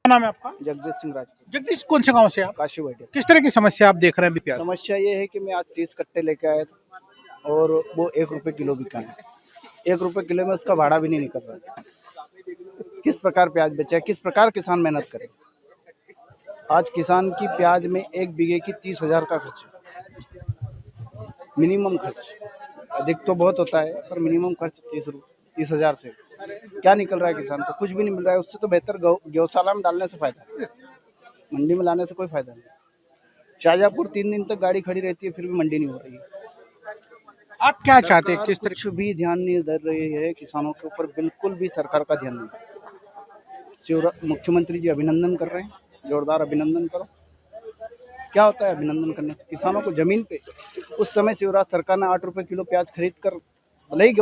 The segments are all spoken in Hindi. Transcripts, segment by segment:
नाम है आपका? जगदीश सिंह राजपूत। जगदीश, कौन से गांव से आप? काशी बैठे। किस तरह की समस्या आप देख रहे हैं अभी प्याज? समस्या ये है कि मैं आज 30 कट्टे लेके आया था और वो 1 रुपये किलो बिका है। 1 रुपये किलो में उसका भाड़ा भी नहीं निकल रहा है। किस प्रकार प्याज बेचे, किस प्रकार किसान मेहनत करे। आज किसान की प्याज में 1 बीघे की 30,000 का खर्च है, मिनिमम खर्च। अधिक तो बहुत होता है पर मिनिमम खर्च 30,000 से क्या निकल रहा है किसान को? कुछ भी नहीं मिल रहा है। उससे तो बेहतर गौशाला में डालने से फायदा है, मंडी में लाने से कोई फायदा नहीं। शाहजहाँपुर 3 दिन तक गाड़ी खड़ी रहती है फिर भी मंडी नहीं हो रही है। आप क्या चाहते हैं? सरकार किस तरह? कुछ भी ध्यान नहीं दे रही है किसानों के ऊपर, बिल्कुल भी सरकार का ध्यान नहीं। मुख्यमंत्री जी अभिनंदन कर रहे हैं, जोरदार अभिनंदन करो। क्या होता है अभिनंदन करने से? किसानों को जमीन पे उस समय शिवराज सरकार ने 8 रुपए किलो प्याज खरीद कर भले ही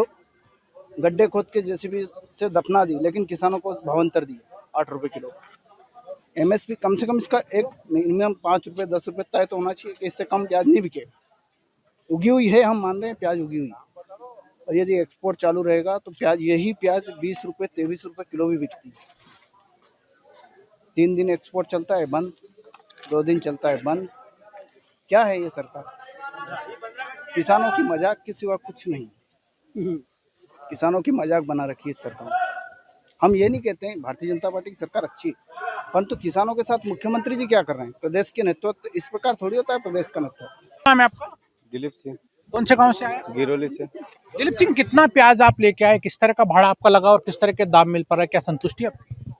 गड्ढे खोद के जेसीबी से दफना दी, लेकिन किसानों को भावांतर दिया 8 रुपए किलो। एमएसपी कम से कम इसका एक मिनिमम 5 रुपए 10 रुपए तय तो होना चाहिए कि इससे कम प्याज नहीं बिकेगा। उगी हुई है, हम मान रहे हैं प्याज उगी हुई, और यदि एक्सपोर्ट चालू रहेगा तो प्याज, यही प्याज 20 रुपए 23 रुपए किलो भी बिकती है। 3 दिन एक्सपोर्ट चलता है बंद, 2 दिन चलता है बंद। क्या है ये सरकार? किसानों की मजाक के सिवा कुछ नहीं। किसानों की मजाक बना रखी है इस सरकार। हम ये नहीं कहते हैं भारतीय जनता पार्टी की सरकार अच्छी, परंतु किसानों के साथ मुख्यमंत्री जी क्या कर रहे हैं? प्रदेश के नेतृत्व इस प्रकार थोड़ी होता है प्रदेश का नेतृत्व। नाम है आपका? दिलीप सिंह, कौन से गांव से आए? गिरोली से। दिलीप सिंह, कितना प्याज आप लेके आए? किस तरह का भाड़ा आपका लगा और किस तरह के दाम मिल पा रहा है? क्या संतुष्टि है आपकी?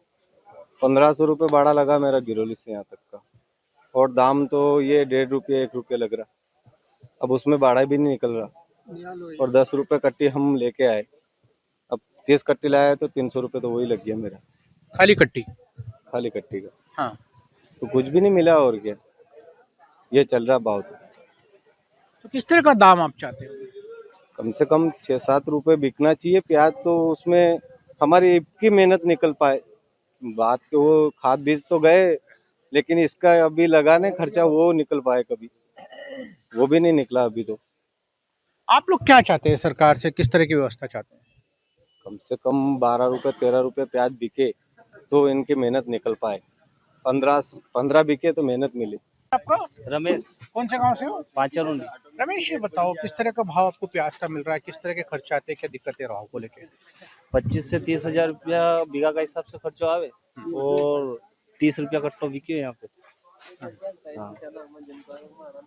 1500 रुपये भाड़ा लगा मेरा गिरोली से यहाँ तक का, और दाम तो ये 1.5 रुपये 1 रुपये लग रहा। अब उसमें भाड़ा भी नहीं निकल रहा, और 10 रुपये कट्टी हम लेके आए। अब 30 कट्टी लाया तो 300 रुपये तो वही लग गया मेरा, खाली कट्टी? खाली कट्टी का। हाँ। तो कुछ भी नहीं मिला, और क्या ये चल रहा भाव। तो किस तरह का दाम आप चाहते हो? कम से कम 6-7 रुपये बिकना चाहिए प्याज, तो उसमें हमारी की मेहनत निकल पाए। बात के वो खाद बीज तो गए, लेकिन इसका अभी लगाने खर्चा वो निकल पाए, कभी वो भी नहीं निकला अभी तो। आप लोग क्या चाहते हैं सरकार से? किस तरह की व्यवस्था चाहते हैं? कम से कम 12 रुपये 13 रुपये प्याज बिके तो इनकी मेहनत निकल पाए। 15 बिके तो मेहनत मिले। आपका? रमेश, कौन से गांव से हो? पाचरुंडी। रमेश, ये बताओ किस तरह का भाव आपको प्याज का मिल रहा है? किस तरह के खर्चे आते हैं? क्या दिक्कतें भाव को लेके? 25 से 30 हजार रुपया बीघा का हिसाब से खर्चो आवे, और 30 रुपया कट्टो बिके यहाँ पे। हाँ।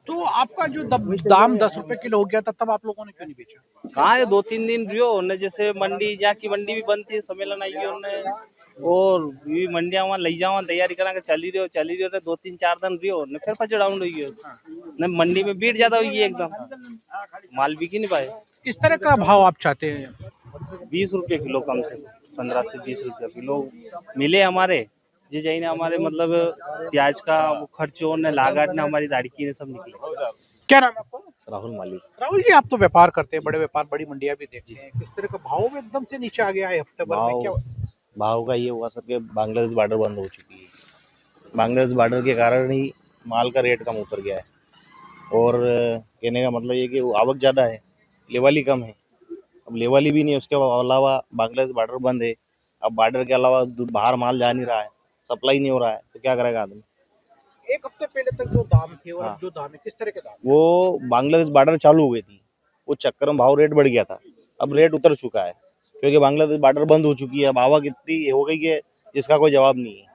तो आपका जो दाम 10 रुपए किलो हो गया था, तब आप लोगों ने क्यों नहीं बेचा? कहाँ है, 2-3 दिन रियो ने, जैसे मंडी यहाँ की मंडी भी बंद थी, सम्मेलन आई उन्हें, और भी मंडिया वहाँ ले जावा तैयारी करा के चली रही हो 2-3-4 दिन रियो ने, फिर पच डाउन हुई है। मंडी में भीड़ ज्यादा हुई है, एकदम माल बिकी नहीं पाए। किस तरह का भाव आप चाहते हैं? 20 रुपये किलो, कम से कम 15 से 20 रुपये किलो मिले हमारे जी जाइने। हमारे मतलब प्याज का वो खर्चों ने, लागत ने, हमारी दाड़की ने सब निकले। क्या नाम है आपका? राहुल मालिक। राहुल जी, आप तो व्यापार करते हैं, बड़े व्यापार, बड़ी मंडियां भी देखते हैं। किस तरह का भाव में एकदम से नीचे आ गया है हफ्ते भर में? क्या भाव का ये हुआ सर कि बांग्लादेश बॉर्डर बंद हो चुकी है। बांग्लादेश बॉर्डर के कारण ही माल का रेट कम उतर गया है, और कहने का मतलब ये कि वो आवक ज़्यादा है, लेवाली कम है। अब लेवाली भी नहीं है, उसके अलावा बांग्लादेश बॉर्डर बंद है। अब बॉर्डर के अलावा बाहर माल जा नहीं रहा है, सप्लाई नहीं हो रहा है, तो क्या करेगा आदमी? एक हफ्ते पहले तक जो दाम थे और हाँ। अब जो दाम है, किस तरह के दाम? वो बांग्लादेश बॉर्डर चालू हो गई थी, वो चक्कर में भाव रेट बढ़ गया था। अब रेट उतर चुका है क्योंकि बांग्लादेश बॉर्डर बंद हो चुकी है। अब आवक इतनी हो गई है जिसका कोई जवाब नहीं है।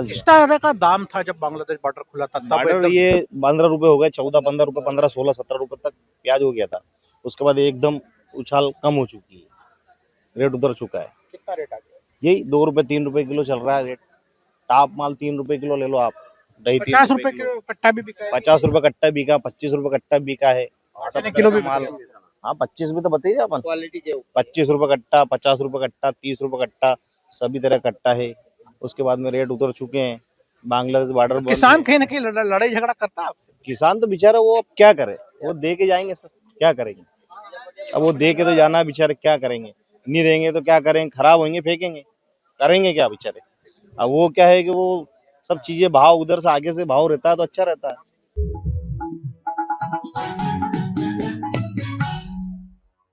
किस तरह का दाम था जब बांग्लादेश बॉर्डर खुला था? तब बॉर्डर एकदम ये 15 रुपए हो गए, 14-15 रुपए, 15, 16, 17 रुपए तक प्याज हो गया था। उसके बाद एकदम उछाल कम हो चुकी है, रेट उतर चुका है। कितना रेट आ गया? यही 2 रुपए 3 रुपए किलो चल रहा है रेट। टॉप माल 3 रुपए किलो ले लो आप, दही 3 50 रुपए रुपए किलो, किलो कट्टा भी बिका है? 50 रुपए कट्टा बिका, 25 रुपए कट्टा बिका है, सब किलो किलो भी माल। बिका है? हाँ, 25 भी तो बताइए अपन, 25 रुपए कट्टा, 50 रुपए कट्टा, 30 रुपए कट्टा, सभी तरह कट्टा है। उसके बाद में रेट उतर चुके हैं। बांग्लादेश बॉर्डर बंद किसान है। कहीं ना कहीं लड़ाई झगड़ा करता है आपसे? किसान तो बेचारा वो अब क्या करे, वो दे के जाएंगे सर, क्या करेंगे? अब वो दे के तो जाना, बेचारे क्या करेंगे? नहीं देंगे तो क्या करेंगे? खराब होंगे, फेंकेंगे, करेंगे क्या बेचारे? अब वो क्या है कि वो सब चीजें भाव उधर से आगे से भाव रहता है तो अच्छा रहता है।